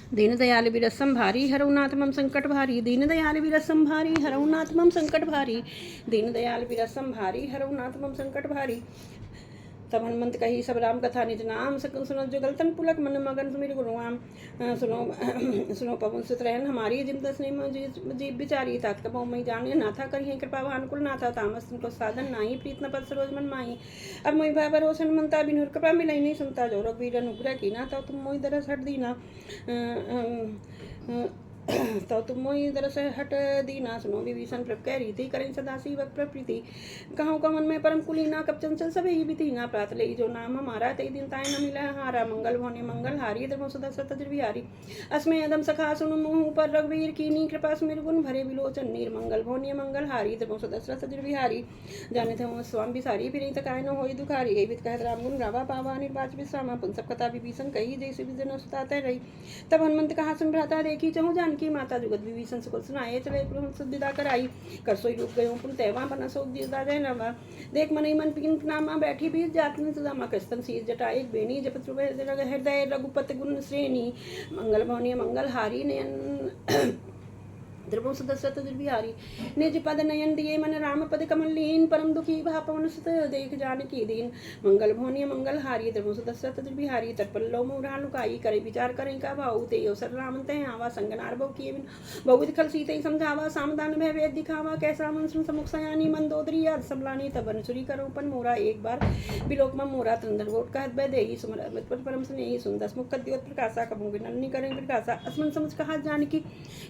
दीन दयाल विरसम भारी हरउनाथ मम संकट भारी। दीन दयाल विरसम भारी हरउनाथ मम संकट भारी। दीन दयाल विरसम भारी हरउनाथ मम संकट भारी। तब हनुमंत कही सब राम कथा निज नाम, सकल सुनो जुगल तन पुलक मन मगन सुमिर गुरुआम। सुनो सुनो पवन सुत रहन हमारी, जिम दसने जीव बिचारी। तात कबो मई जाने नाथा करी कृपा भानुकुल नाथा। तामस तुमको साधन नाही, प्रीत न पद सरोज मन माही। अब मोहि भय भरोस हनुमंता, बिनु कृपा मिलई नहीं सुनता। जो रघुवीर अनुग्रह कीना, तब तुम मोहि दरस हट दीना। तो तुम मोहि दरस हट दीना। सुनो विभीषण प्रभ कह रीति, करें सदा सीवक प्रकृति। कहो कमन में परम कुलीना, कब चंचल सब ही बीतीना। प्रात ले जो नाम हमारा, तई दिन ताय न मिला हारा। मंगल भवने मंगल हारी, धर्मो सदा सतज बिहारी। अस्मै अदम सखा सुनु मुँह पर रघुवीर कीनी, कृपा सुमिर गुण भरे विलोचन नीर। मंगल भवने मंगल हारी, धर्मो सदा सतज बिहारी। जाने थे स्वामी बिसारी, फिर तकाय न होई दुखारी। एहि विध कहत राम गुण गावा, पावा निर्वाच विश्रामा। पुन सब कथा विभीषण कही, जैसे विजन सुताते रही। तब हनुमंत कहा सुन भ्राता, देखी चहु जानकी माता। जुगत विभीषण सुकुल सुनाए, चले विदा कराई। कर सोई रूप गयो पुन तैवा, बना सोक दिया जय नवा। देख मनई मन पिन नामा, बैठी बीर जातन सुदामा। कस्तन शीर जटा एक बेनी, जपत हृदय रघुपति गुण श्रेणी। मंगल भवनीय मंगल हारी, नयन द्रवो सदस्यत बिहारी। निज पद नयन दिए मन, राम पद कमल लीन। परम दुखी भा पवन सुत, देख जानकी दीन। मंगल भवनीय मंगल हारी, द्रवो सदस्यत बिहारी। तत्पल्लो मुरा लुकाई, करे विचार करें का भाऊ। ते अवसर राम ते आवा, संगनार बहु किए बिन। बहुविध खल सीते समझावा, सामदान भय वेद दिखावा। कैसा मन सुन समुख सयानी, मंदोदरी याद सबलानी। तब अनुसुरी करो पन मोरा, एक बार बिलोक में मोरा। तंदर वोट कहत बह देही, सुमर परम स्नेही। सुंदस मुख कद्योत प्रकाशा, कबू विनन्नी करें प्रकाशा। असमन समझ कहा जानकी,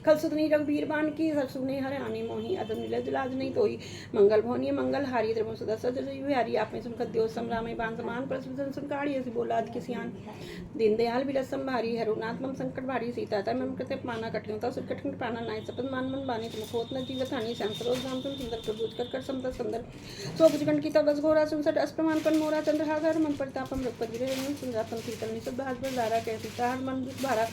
खल सुतनी रघुबीर बान की। हर सुने हर आने मोही, अदम नीलज लाज नहीं तोही। मंगल भवनीय मंगल हारी, द्रवो सदा सतज बिहारी। आप में सुनकर देव समरामे बान समान, पर सुन काढ़ी ऐसी बोला अध किसियान। दीन दयाल विरसम भारी, हरउनाथ मम संकट भारी। सीता तय मम कृते माना, कठिन तव सुर कठिन प्राणा। नाय सपद मान मन बानी, तुम होत न जीवत हानि। श्याम सरोज राम तुम सुंदर, प्रभुज कर समत सुंदर। सो भुजगण की तब घोरा, सुनसठ अस्प्रमाण पन मोरा। चंद्रहागर मन प्रतापम, रघुपति गिरे सुंदरापन। शीतल निसुत भाज बरदारा, कह सीता हर मन दुख भारा।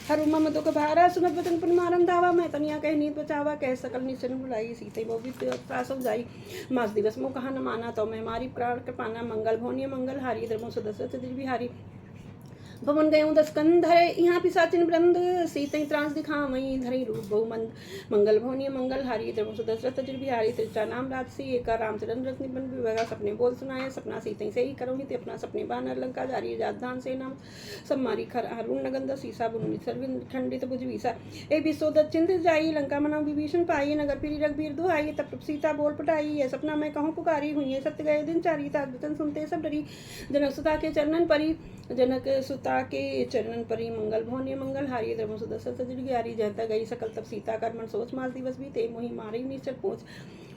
हर मम दुख भारा, सुनत वचन पुन मारन धावा। मैं तनिया कह नीत बचावा, कह सकल निश्चन बुलाई। सीते बहु त्रासव जाई, मास दिवस मोह कहा न माना। तो मैं मारी प्राण कृपाना। मंगल भवनीय मंगल हारी, धर्मो सदस्य बिहारी। भवन गयो दस कंधर, यहाँ पिशाचिन वृंद। सीतई त्रास दिखावई, धरई रूप बहुमंद। मंगल भवनीय मंगल हारी, धर्मो सदस्य बिहारी। त्रिचा नाम राजसी, एका रामचरण रत्न बन विभगा। सपने बोल सुनाए, सपना सीतई से ही करो हित। अपना सपने बानर लंका जारी, राजधान से नाम सब मारी। खर हरुण नगंध सीसा, बुन सर्विन खंडित भुज वीसा। ए विसो दक्षिण जाई, लंका मना विभीषण पाई। नगर फिरी रघुबीर दुहाई, तब सीता बोल पटाई। ये सपना मैं कहूँ पुकारी, हुई सत्य गए दिन चारी। तात वचन सुनते सब डरी, जनक सुता के चरणन परी। जनक सुता के चरणन परी। मंगल भवनीय मंगल हारी, धर्मो सदस्य बिहारी। जहता गई सकल तब सीता कर मन सोच, मास दिवस बीते मोहि मारी निश्चल पहुँच।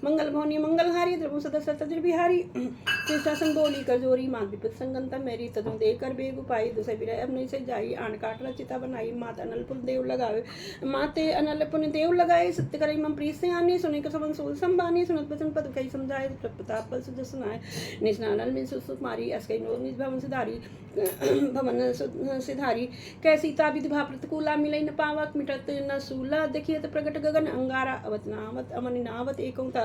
मंगल भवनीय मंगल हारी, धर्मो सदस्य बिहारी। शीर्षासन बोली कर जोरी, मात विपत संगंता मेरी। तदु दे कर बेग उपाई, दुसै विरह अब नहीं से जाई। आन काट रचिता बनाई, मात अनल पुन देव लगावे। माते अनल पुन देव लगाए, सत्य करई मम प्रीत से आनी। सुने कर समन सोल संबानी, सुनत वचन पद कही समझाए। प्रताप बल सुजस सुनाए, निष्णानल मिल सुख मारी। अस्कई नोर निज भवन सिधारी, भवन सिधारी। कै सीता विधवा प्रतिकूला, मिलई न पावक मिटत न सूला। देखियत प्रगट गगन अंगारा, अवत नावत अमनि नावत एकौ तारा।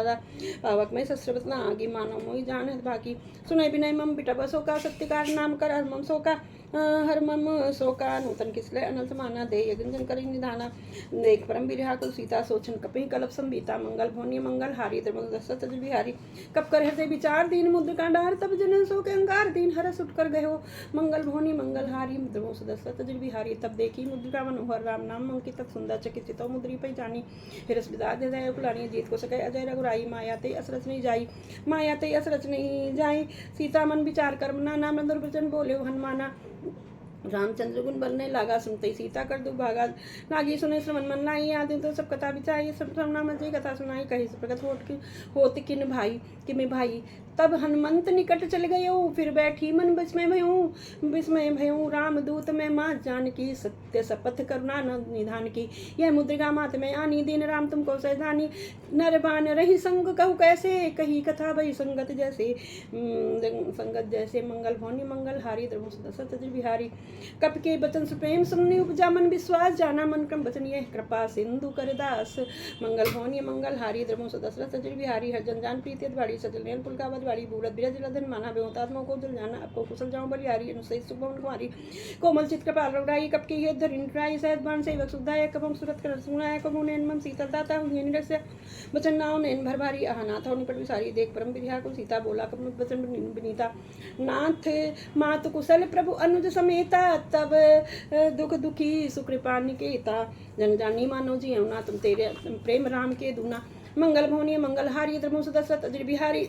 पावक में शस्त्रवत न आगी, मानव मोहि जानत बाकी। सुनय विनय मम बिटव शोका, सत्यकार नाम कर हर मम शोका। हर मम शोका, नूतन किसले अनल समाना। दे यगंजन करी निधाना, देख परम बिरहा कुल सीता। सोचन कपि कलप संबीता, मंगल भवनीय मंगल हारी, धर्मो सदस्य बिहारी। कप कर हृदय विचार दीन, मुद्र का डार। तब जन सो के अंगार दीन, हरस उठ कर गयो। मंगल भवनीय मंगल हारी, धर्मो सदस्य बिहारी। तब देखी मुद्रिका मनोहर, राम नाम अंकित सुंदर। चकित चितौ मुद्री पहचानी, हिरस विदा हृदय कुलानी। जीत को सके अजय रघुराई, माया ते असरच नहीं जाई। माया ते असरच नहीं जाई, सीता मन विचार कर मना। नाम दुर्वचन बोले हनुमाना। रामचंद्र गुण बनने लागा, सुनते सीता कर दुभागा। नागी सुने श्रवण मन लाई, आदि तो सब कथा बिचाई। सब श्रवणा मची कथा सुनाई, कही प्रगत होत किन भाई कि मैं भाई। तब हनुमंत निकट चल गयो, फिर बैठी मन विस्मय भयूं। राम दूत में माँ जानकी, सत्य शपथ करुणा न निधान की। यह मुद्रिका मात में आनी, दीन राम तुमको सैधानी। नर बान रही संग कहु कैसे, कही कथा भई संगत जैसे। संगत जैसे, मंगल भवनीय मंगल हारी, धर्मो सदस्य बिहारी। कप के बचन सुप्रेम सुनने, उपजा मन विश्वास। जाना मन क्रम बचन यह, कृपा सिंधु कर दास। मंगल भवनीय मंगल हारी, धर्मो सदस्य बिहारी। हर जन जान प्रीति बाड़ी, सजल नयन पुल का वाली बूढ़त बिरज लधन माना बेहोतात्मा को जल जाना आपको कुशल जाऊं बलियारी अनुसहित सुभवन कुमारी कोमल चित कृपाल रघुराई कप की ये धरिंद्राई सहज बाण सेवक सुधाय कपम सुरत कर सुनाय कबो नैन मम शीतल दाता हुए निरस्य वचन नाव नैन भर भारी अहानाथ हो निपट विसारी देख परम बिरहा को सीता बोला कपन वचन विनीता नाथ मात कुशल प्रभु अनुज समेता तब दुख दुखी सुकृपा निकेता जन जानी मानो जी ना तुम तेरे प्रेम राम के दूना मंगल भवनीय मंगल हारी द्रमो सुदशरथ अजर बिहारी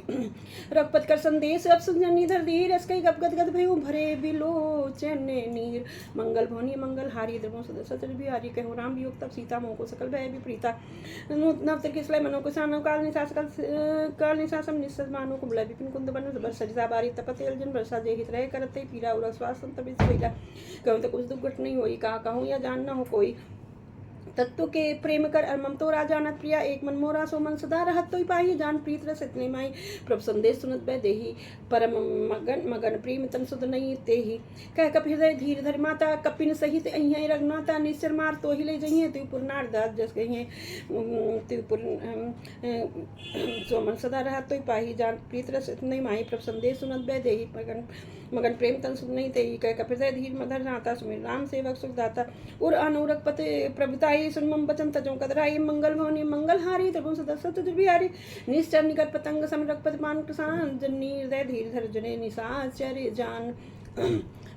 रघुपत कर संदेश अब सुजनी धर धीर रस कई गप गद गद भयो भरे बिलोचन नीर मंगल भवनीय मंगल हारी द्रमो सुदशरथ अजर बिहारी कहो राम वियोग तब सीता मोह को सकल भय विपरीता नव तिरके सलय मनो को सानो काल निसा सकल काल निसा सम निस्सद मानो को बुला विपिन कुंद बन बर सरिता बारी तपते अर्जुन वर्षा जे हित रहे करते पीरा उरा स्वास्थ्य तब भैया कहूँ तो कुछ दुर्घट नहीं होई कहा कहूँ या जान न हो कोई तत्व के प्रेम कर अरमम तो राजानत प्रिया एक मन मोरा सो मन सदा रहत तो पाही जान प्रीत रस इतने माई प्रभु संदेश सुनत बै देही परम मगन मगन प्रेम तन सुध नहीं तेही कह कप हृदय धीर धर माता कपिन सहित अहिं रघुनाथा निश्चर मार तो ही ले जइए त्रिपुर नारदास जस कहिए त्रिपुर सो मन सदा रहत तो पाही जान प्रीत रस इतने माई प्रभु संदेश सुनत बै देही मगन मगन प्रेम तन सुध नहीं तेही कह कप हृदय धीर मधर नाता सुमिर राम सेवक सुखदाता उर अनुरग पते प्रभुताई सुनमम बचन तजों कदराई मंगल भवनी मंगल हारी त्रिभुवन सदस्य बिहारी निश्चर निकट पतंग समरक पदमान प्रसान जन्नी हृदय धीर धर जने निशाचर्य जान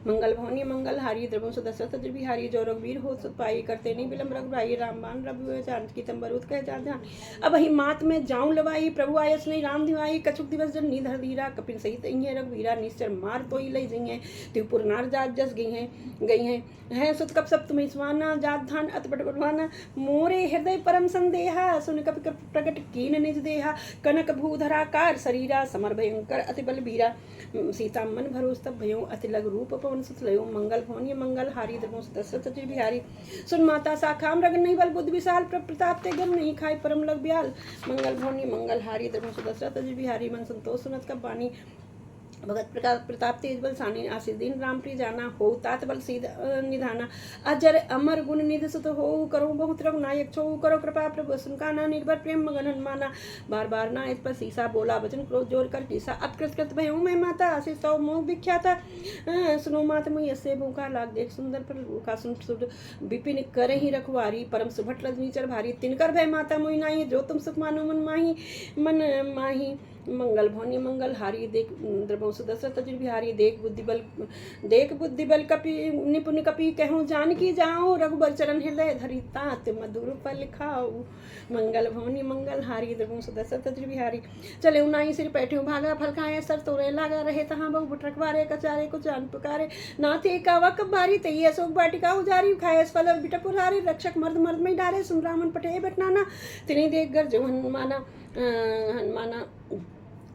मंगल भवनी मंगल हारी द्रवों सदस्य तज बिहारी जो रघुवीर हो पाई करते नहीं विलम्ब रघुराई रामबान रघु चांद की तंबरूत कह जा ध्यान अब ही मात में जाऊं लवाई प्रभु आयस नहीं राम दिवाई कछुक दिवस जन निधर धीरा कपिन सहित इन्हें रघुवीरा निश्चर मार तो ही लई जई त्रिपुर नार जात जस गई हैं सुत कप सब तुम्हें स्वाना जात धान अतपट बटवाना मोरे हृदय परम संदेहा सुन कप प्रकट कीन निज देहा कनक भूधराकार शरीरा समर भयंकर अति बल बीरा सीता मन भरोस तब भयो अति लघु रूप पवन सुत लयो मंगल भवनीय मंगल हारी द्रमो सदस्य तज बिहारी सुन माता साखाम रगन नहीं बल बुद्ध विशाल प्रताप ते गम नहीं खाए परम लग ब्याल मंगल भवनीय मंगल हारी द्रमो सदस्य तज बिहारी मन संतोष सुनत कब बानी भगत प्रताप तेज बल सानी आशीष दिन राम प्रिय जाना हो तात बल सीध निधाना अजर अमर गुण निध सुत हो करो बहुत रघुनायक छो करो कृपा प्रभु सुनकाना निर्भर प्रेम मगन हनुमाना बार बार ना इस पर सीसा बोला वचन क्रोध जोर कर टीसा अपकृत भयो मैं माता आशीष सौ मोह विख्याता सुनो मात मुई ऐसे भूखा लाग देख सुंदर पर भूखा सुन सुध विपिन कर ही रखवारी परम सुभट रजनीचर भारी तिनकर भय माता मुई नाही जो तुम सुख मानो मन माही मंगल भवनी मंगल हारी देख द्रवों सदस्य तज बिहारी देख बुद्धि बल कपि निपुण कपि कहूँ जान की जाओ रघुबर चरण हृदय धरी तात मधुर फल खाओ मंगल भवनी मंगल हारी द्रवों सदस्य तज बिहारी चले उनाई सिर बैठे भागा फल खाए सर तोरे लागा रहे तहाँ बहु बुटरक बारे कचारे को जान पुकारे नाथे कावा कब बारी तई अशोक बाटिका उजारी खाए फल बिटपुरारे रक्षक मर्द में डारे सुन रामन पटे बटनाना तिनी देख गर जो हनुमाना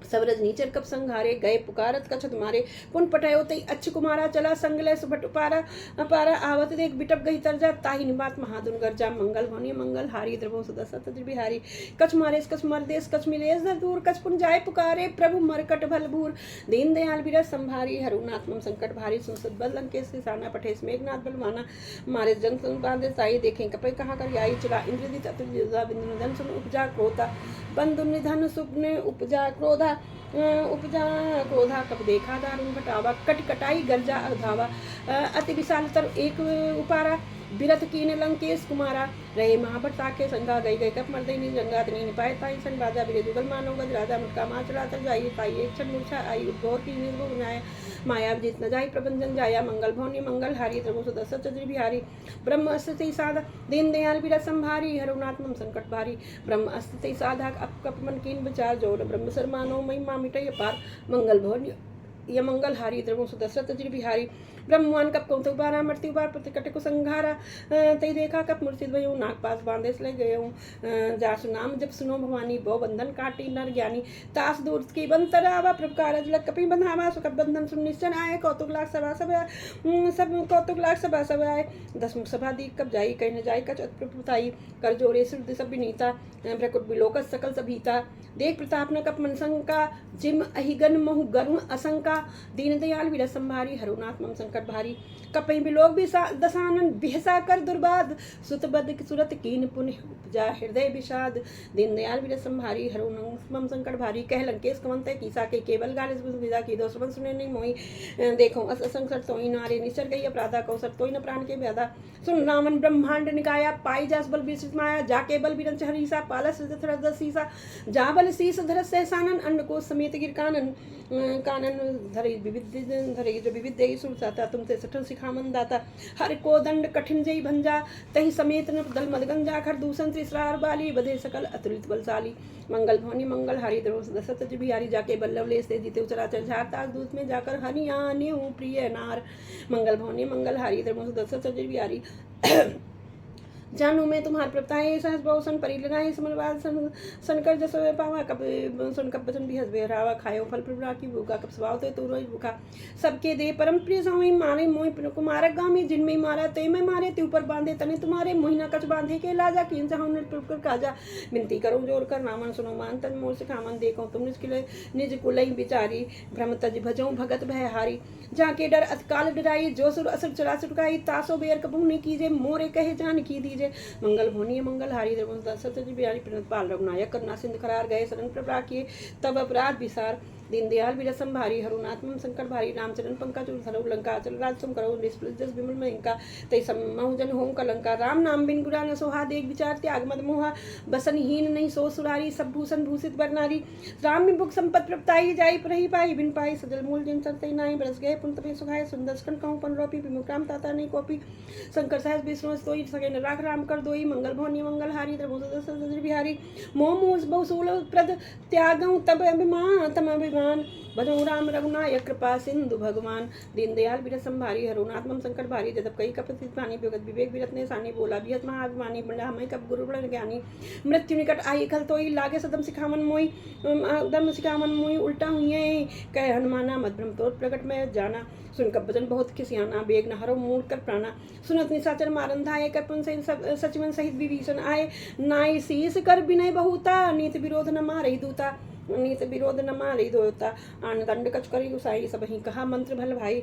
सब रजनीचर कप संघारे गए पुकारत कछत मारे पुन पटायो तई अच्छ कुमारा चला संगले सुभट अपारा आवत देख बिटप गई तरजा ताही निबात महादुन गरजा मंगल भवनी मंगल हारी द्रवो सदस्य तज बिहारी कछ मारे कछ मर देश कछ मिलेश धर दूर कछ पुन जाय पुकारे प्रभु मरकट भल भूर दीन दयाल बिरस संभारी हरुनात्मम संकट भारी सुनसद बल लंकेश साना पठेश मेघनाथ बलवाना मारे जन सुन बांधे साई देखें कपय कहाँ कर आई चला इंद्रजित अतुल बिंदु धन सुन उपजा क्रोधा बंधु निधन सुपने उपजा क्रोधा क्रोधा कब देखा दारुण घटावा कट कटाई गर्जा अधावा अति विशाल तर एक उपारा बिरत कीन लंकेश कुमारा रहे महाभट्टा के संगा गई कप मर्दे नी जंगा तनी निपाय ताई सन राजा बिरे दुगल मानो गज राजा मुटका मां चला तर जाई ताई एक क्षण मूर्छा आई उद्घोर की निर्भो बनाया माया जीत न जाई प्रबंधन जाया मंगल भवनी मंगल हारी द्रवो सदस्य चज बिहारी ब्रह्म अस्ति साधा दीन दयाल बिरस संभारी हरुनात्मम संकट भारी ब्रह्म अस्ति साधा अप कप मन कीन विचार जोड़ ब्रह्म सरमानो महिमा मिटय पार मंगल भवनी ये मंगल हारी द्रवो सदस्य तज बिहारी ब्रह्मवान कप कौन तो बारा मृत्यु बार प्रतिकट को संघारा तई देखा कप मूर्छित भयो नाग पास बांधे ले गए हूँ जासु नाम जब सुनो भवानी बो बंधन काटी नर ज्ञानी तास दूर की बंतर आवा प्रकार जलक कपि बंधावा सुख बंधन सुन निश्चन आए कौतुक लाख सभा सब कौतुक लाख सभा सब आए दसमुख सभा दी कब जाई कहीं न जाई कच प्रभुताई कर जोरे सुरदि सब विनीता प्रकुट बिलोकस सकल सभीता देख प्रताप न कप मनसंका जिम अहिगन महु गरुण असंका दीन दयाल विरस संभारी हरुनाथ मम संकट भारी। कपई बिलोक भी दसानन बिहसा कर दुर्बाद सुत बद सुरत कीन पुण्य उपजा हृदय विषाद। दीन दयाल विरस संभारी हरुनाथ मम संकट भारी। कह लंकेश कवंते कीसा के केवल गाल विदा की दो श्रवण सुने नहीं मोई। देखो असंसर तोई नारे निश्चर गई अपराधा कौसर तोई न प्राण के व्याधा। सुन रावण ब्रह्मांड निकाया पाई जास बल विस्तृत माया। जाके बल विरंच हरीसा पालस सीसा। जा बल शीस धर सहसानन अन्न को समेत गिर कानन। कानन धरे जो विविध देई सुरसाता। तुमसे सठन सिखामन दाता। हर को दंड कठिन जई भंजा। तही समेत न दल मदगंजा। खर दूषण त्रिसरार बाली बधे सकल अतुलित बलशाली। मंगल भवनी मंगल हारी दशरथ जी बिहारी। जाके बल्लभ लेस ते जीते चराचर झार। तास दूत में जाकर हरियाणु प्रिय नार। मंगल भवनी मंगल हारी दशरथ जी बिहारी। जानू मैं तुम्हार प्रताए सहस बहुसन परी लगाए समरवाद सनकर जस पावा। कब सुन कब बचन भी हंस बेहरावा। खायो फल प्रभुरा की भूखा कब स्वभाव ते तू रोज भूखा। सबके दे परम प्रिय स्वामी मारे मोहि कुमारक गामी। जिनमें मारा ते मैं मारे ते ऊपर बांधे तने तुम्हारे। मोहिना कच बांधे के लाजा कीन चाहूँ कर काजा। विनती करूँ जोर कर रावण सुनो मान तन मोर से खामन। देखो तुम निज कुलई बिचारी। भ्रम तज भजो भगत भयहारी। जाके डर अतकाल डराई। जो सुर असुर चरा चुकाई। तासो बेर कबू ने कीजे मोरे कहे जान की दीजे। मंगल भोनी मंगल हारी दशरथ जी बिहारी प्रणत पाल रघुनायक करुणा सिंधु करार गए शरण प्रभा किए तब अपराध विसार। दीन दयाल विरसम भारी हरुनाथ मम संकट भारी। रामचरण पंकज धरऊ लंका चल राज तुम करो निष्फल जस विमल महंका। तई समहु जन होम कलंका। राम नाम बिन गुरा न सोहा। देख विचार त्याग मद मोहा। बसनहीन नहीं सो सुरारी। सब भूषण भूषित बरनारी। राम विभुख संपत प्रपताई। जाई परही पाई बिन पाई। सजल मूल जिन चरतई नाई। बरस गए पुन तपे सुखाए। सुंदर स्कन कहूँ पन रोपी। विमुख राम ताता नहीं कोपी। शंकर सहस विष्णु सोई सके न राख राम कर दोई। मंगल भवनी मंगल हारी दशरथ बिहारी। मोह मोह बहुसूल प्रद त्यागऊ तब अभिमान तम अभिमान। भजो राम रघुनायक कृपा सिंधु भगवान। दीन दयाल विरस संभारी हरुनाथ मम संकट भारी। जब कई कपतित पानी विगत विवेक विरत ने सानी। बोला बिहत महाभिमानी बड़ा हमें कब गुरु बड़ ज्ञानी। मृत्यु निकट आई खल तोई। लागे सदम सिखावन मोई दम सिखावन मोई। उल्टा हुई कह हनुमाना मत भ्रम तोर प्रकट में जाना। सुन कब वचन बहुत खिसियाना। बेग न हरो मूड कर प्राणा। सुनत निशाचर मारन धाये। करपन सचिवन सहित विभीषण आए। नाई शीस कर विनय बहुता। नीत विरोध न मारई दूता। नीत विरोध न मारई दोता। आन दंड कछ करी गुसाई। सबही कहा मंत्र भल भाई।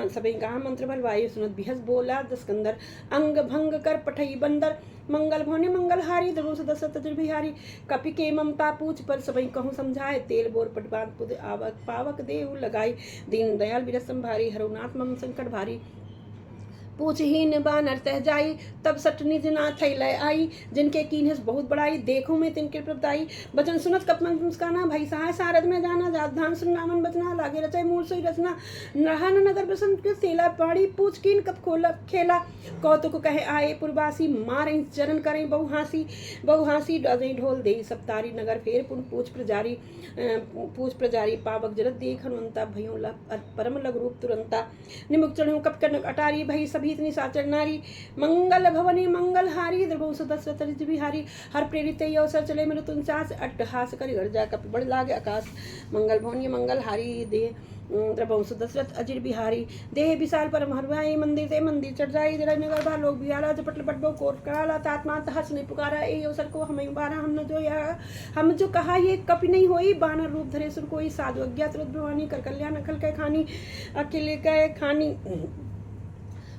सबही कहा मंत्र भल भाई। सुनत बिहस बोला दस्कंदर। अंग भंग कर पठई बंदर। मंगल भवनी मंगल हारी दशरथ जी बिहारी। कपि के ममता पूछ पर सबही कहूँ समझाए। तेल बोर पट बांध पुद आवक पावक देव लगाई। दीन दयाल विरस संभारी हरुनाथ मम संकट भारी। पूछहीन बानर तह जाई। तब सठ निज नाथ लय आई। जिनके कीन्हस बहुत बड़ाई। देखो मैं तिनके प्रभुताई। बचन सुनत कपमन मुस्काना। भई सहाय सारद में जाना। जाधान सुन नामन बचना। लागे रचय मूल सोई रचना। नहान नगर बसंत के सेला पाड़ी। पूछ कीन कप खोला खेला। कौतुक कहे आए पुरवासी। मारई चरण करें बहु हासी डजई ढोल दे सप्तारी। नगर फेर पुन पूछ प्रजारी। पावक जरत देख हनुमंता। भयों परम लघु रूप तुरंता। निमुख चढ़ो कप कनक अटारी। भई भीत निशाचर नारी। मंगल भवनी मंगल हारी दशरथ जी बिहारी। हर प्रेरित अवसर चले मृत्युंचास। अट्टहास कर गर्जा कपि बड़ लागे आकाश। मंगल भवनी मंगल हारी दे द्रवंश दशरथ अजिर बिहारी। देह विशाल परम हरवाई। मंदिर ते मंदिर चढ़ जाई। जरा नगर भा लोग बिहारा। जपट लपट बहु कोट कराला। तात्मा हर्ष ने पुकारा। ए अवसर को हमें उबारा। हम न जो या हम जो कहा ये कपि नहीं होई। बानर रूप धरे सुर कोई। साधु अज्ञात रुद्रवाणी। कर कल्याण अखल कै खानी। अकेले कै खानी।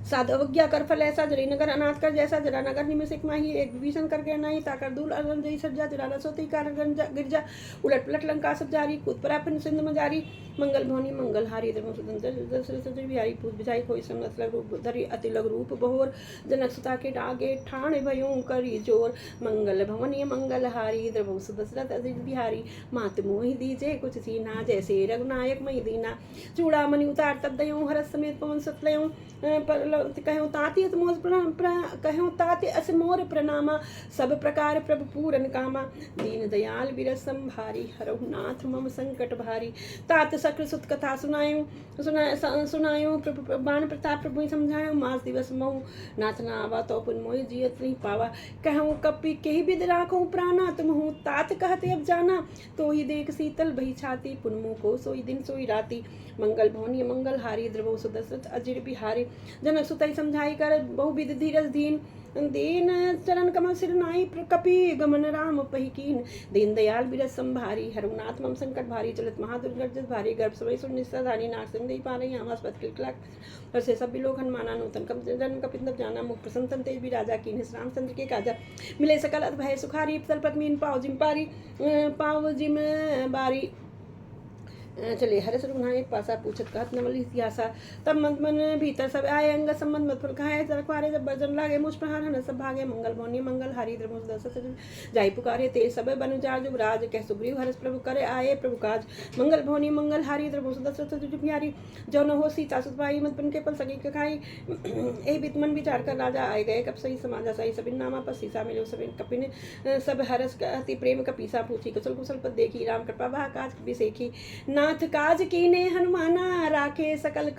साधु अवज्ञा कर फल ऐसा। जरी नगर अनाथ कर जैसा। जरा नगर निमिषिक माही। एक विभीषण कर गया नहीं। ताकर दूल अरन जई सज्जा। जरा रसोती कार गिरजा। उलट पलट लंका सब जारी। कूद परा फिर सिंध में जारी। मंगल भवनी मंगल हारी दशरथ जी बिहारी। पूछ बिछाई कोई समस्त लग रूप धरी। अति लघु रूप बहोर। जनक सुता के डागे ठाण भयों करी जोर। मंगल भवनी मंगल हारी द्रवंश दशरथ जी बिहारी। मात मोहि दीजे कुछ सीना। जैसे रघुनायक मई दीना। चूड़ामणि उतार तब दयों। हरस समेत पवन सतलयों। कहूँ ताति अस मोर प्रणामा। सब प्रकार प्रभु पूरन कामा। दीन दयाल विरसम भारी। हरहुनाथ मम संकट भारी। तात सक्र सुत कथा सुनायो प्रभु बाण प्रताप प्रभु समझायो। मास दिवस महु नाथ ना आवा। तो पुन मोहि जियत नहीं पावा। कहूँ कपि केहि विद राखूं प्राणा। तुम हूँ तात कहते अब जाना। तो ही देख शीतल भई छाती। पुन मुँह को सोई दिन सोई राती। मंगल भवनी मंगल हारी द्रवो दशरथ अजिर बिहारी। जनक सुतई समझाई कर बहुविध धीरज दीन। दीन चरण कमल सिर नाई कपि गमन राम पही कीन। दीन दयाल बिरस संभारी हरुनाथ मम संकट भारी। चलत महादुर्गर्जस भारी गर्भ समय सुन निस्साधारी। नाग संग दई पा रही आमास पत किलकिलाक से सब भी लोग हनुमाना नूतन कम जन्म कपिंदर जाना मुख प्रसन्न तेज भी राजा की रामचंद्र के काजा। मिले सकल अत भय सुखारी तल पद्मीन पाव जिम पारी पाव जिम बारी। चले हरस रुनाए पासा पूछत कहत नवल इतिहासा। तब मत मन भीतर सब आए अंग संबंध मत फुल खाए रखवारे जब बजन लागे मुझ प्रहार हन सब भागे। मंगल भौनी मंगल हरि द्रमुष दस जाई पुकारे ते सब बनु जार जुब राज कह सुग्रीव हरस प्रभु करे आए प्रभु काज। मंगल भौनी मंगल हरि द्रमुष दस प्यारी जो न हो सीता सुत भाई मत बन के पल सगी के खाई। ए बित मन विचार कर राजा आए गए कब सही समाजा सही सबिन नामा पर सीसा मिले सबिन कपिन सब हरस अति प्रेम कपीसा पूछी कुशल कुशल पद देखी राम कृपा भा काज बिसेखी। नाथ काज कीने हनुमाना राखे सकल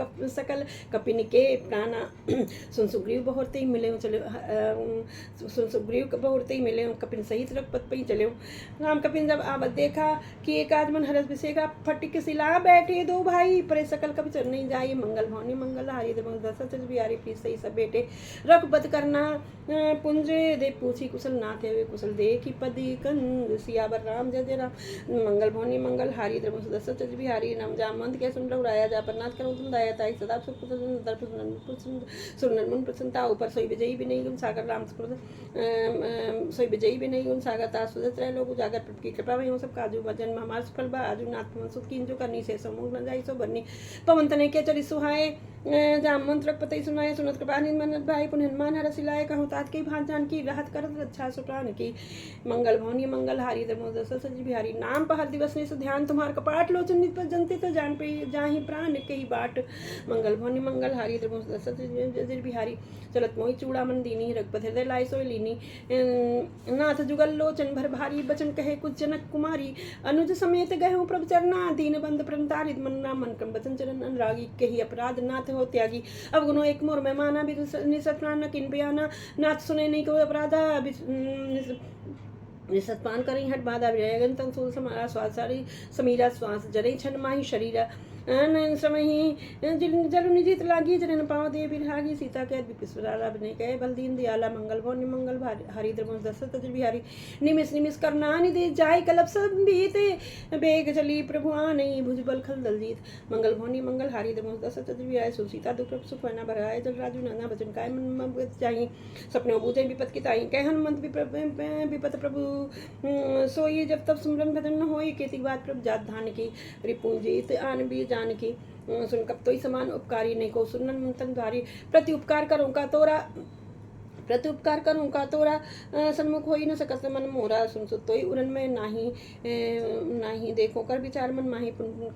कपिन के प्राणा। सुन सुग्रीव बहुरते ही मिले चले सुन सुग्रीव बहुरते ही मिले कपिन सहित रघुपत पे चले। राम कपिन जब आवत देखा कि एक आज मन हरस बिसेगा फटिक सिला बैठे दो भाई परे सकल कपि चल नहीं जाई। मंगल भौनी मंगल हरि दशरथ बिहारी प्रीत सही सब बेटे रघुपत करना पुंज दे पूछी कुशल नाथ है कुशल दे की पदी कंद सियावर राम जय जय राम। मंगल भौनी मंगल हरि दशरथ बिहारी नाम जामवंत के सुन रघुराया जा पर नाथ करो तुम दया ताई सदा सुनन मन प्रसन्नता ऊपर सोई विजयी भी नहीं गुण सागर राम सोई विजयी भी नहीं गुण सागर ता सुदत रह लोग उजागर प्रभु की कृपा वही सब काजू भजन हमार सफल बा आजू नाथ मन सुख कीन जो करनी से समूह न जाई सो बरनी। पवन तने के चरि सुहाए जामवंत रघुपति सुनाए सुनत कृपा मन भाई पुन हनुमान हरस लाए कहूँ तात के भान जान की राहत करत रक्षा सुप्राण की। मंगल भौनी मंगल हारी दशरथ बिहारी नाम पहर दिवस ने ध्यान तुम्हार कपाट लोचन नित पर जनते तो जान पे जाहि प्राण कही बाट। मंगल भौनी मंगल हारी दशरथ बिहारी चलत मोहि चूड़ामन दीनी रघुपति हृदय लाय सोय लीनी। नाथ जुगल लोचन भर भारी बचन कहे कुछ जनक कुमारी। अनुज समेत गए प्रभु चरना दीन बंद प्रणतारित मन नाम मन क्रम बचन चरण अनुरागी कही अपराध नाथ हो त्यागी। अब गुनो एक मोर मेहमाना भी निसत प्राण न किन बयाना। नाथ सुने नहीं को अपराधा सतपान करी हट बाधा विजयगन तन सूल समारा स्वासारी समीरा श्वास जरे छन माही शरीरा। नयन समही जलु निजित लागी जनन पाव दे बिरहागी। सीता कैद विपिस्वराला बने कहे बल दीन दयाला। मंगल भौनि मंगल हरि द्रमुष दशरथ बिहारी निमिष निमिष करना निदे जाय कलप सब बीते बेग चली प्रभु आनई भुजबल खल दलजीत। मंगल भौनि मंगल हरि द्रमुष दशरथ बिहारी सुसीता दुख सुख न भराए जल राजू नंगा भजन काय मन जाई सपने बूझे विपत की ताई कह हनुमंत विपत प्रभु सोई जब तब सुमरन भजन न होई। केति बात प्रभु जात धान की रिपुंजीत आन भी जान की। सुन कब तो ही समान उपकारी नहीं को सुनन मंतन द्वारी। प्रति उपकार करूं का तोरा प्रत्युपकार करूं का तोरा सन्मुख हो ही न सकत मन मोरा। सुन सुत तोई उरन में नाही देखो कर विचार मन माही पुन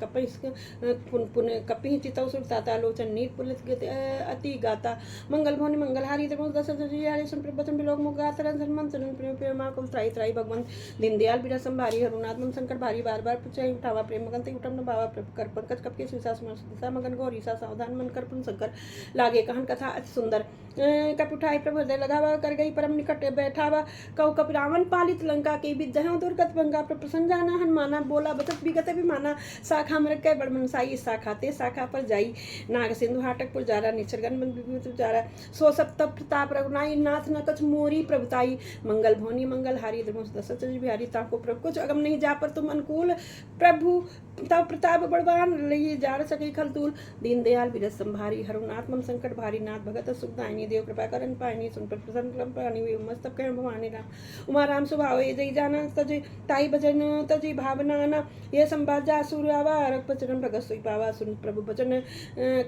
कपि चितव सुरताता लोचन नीर पुलित अति गाता। मंगल भौनि मंगल हारी दशरथ दशरथ बिहारी सुन प्रवचन बिलोक मुख गात रंजन मन सुन प्रेम मां को त्राई त्राई भगवंत दीन दयाल बिरस संभारी हरुनाथ मन संकट भारी। बार बार पुछाई उठावा प्रेम मगन ते उठम न बावा कर पंकज कप के सुसा सुमसा मगन गौरी सा सावधान मन कर पुन शंकर लागे कहन कथा अति सुंदर। कप उठाई प्रभु लगावा कर गई परम निकट बैठावा। कहु कपि रावण पालित लंका के विद्यहु दुर्गत भंगा प्रसन्न जाना हनुमाना। बोला बचत विगत भी माना शाखा मर के बड़ मनसाई शाखा ते शाखा पर जाई। नाग सिंधु हाटक पुजारा निचरगन बन विचारा सो सब तप प्रताप रघुनाई नाथ न कछ मोरी प्रभुताई। मंगल भौनि मंगल हारी द्रमुष दशरथ बिहारी ताको प्रभु कुछ अगम नहीं जा पर तुम अनुकूल। प्रभु तब प्रताप बड़वान लई जार सके खल तूल। दीन दयाल बिरस संभारी हरुनाथ मम संकट भारी। नाथ भगत सुखदायिनी देव कृपा करन पायनी सुन पर प्रसन्न प्राणी मस्तक कह भवानी राम। उमा राम स्वभाव जय जाना तज ताई भजन तज भावना न। यह संवाद जा सुरावा रघुपचरण भगत सोई पावा। सुन प्रभु भजन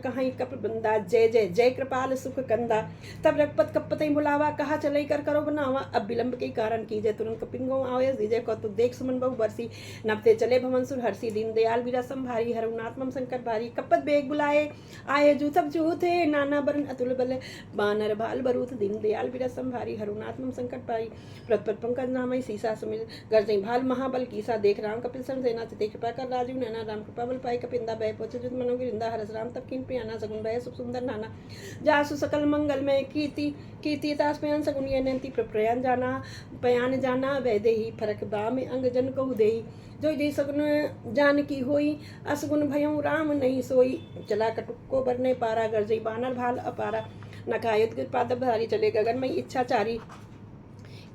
कहीं कप बंदा जय जय जय कृपाल सुख कंदा। तब रघुपत कपत बुलावा कहा चलई कर करो बनावा। अब विलंब के कारण की जय तुरंत कपिंगो आवय जय कौतुक देख सुमन बहु बरसी। नबते चले भवन सुर हर्षि दीन दयाल बिरस संभारी हरुनाथ मम संकट भारी। कपत बेग बुलाए आए जूथब जूथे नाना बरन अतुल बल बानर भाल बरूथ। दीन दयाल बिरस संभारी हरुनाथ मम संकट पाई। प्रतपत पंकज नामई सीसा सुमिल गर्जई भाल महाबल कीसा। देख राम कपिल सन सेना चिते कृपा कर राजीव नैना। राम कृपा बल पाई कपिंदा भय पहुंचे जुद मनो गिरिंदा। हरस राम तब कीन प्रियाना सगुन भय सुख सुंदर नाना। जासु सकल मंगल में कीर्ति तास पयान सगुन ये नंती प्रयान जाना पयान जाना वै देही। फरक बाम अंग जन कहु देही। जो जय सगुन जान की होई असगुन भयऊ राम नहीं सोई। चला कटुक को बरने पारा गर्जई बानर भाल अपारा। नकायुत पाद भारी चले गगन में इच्छाचारी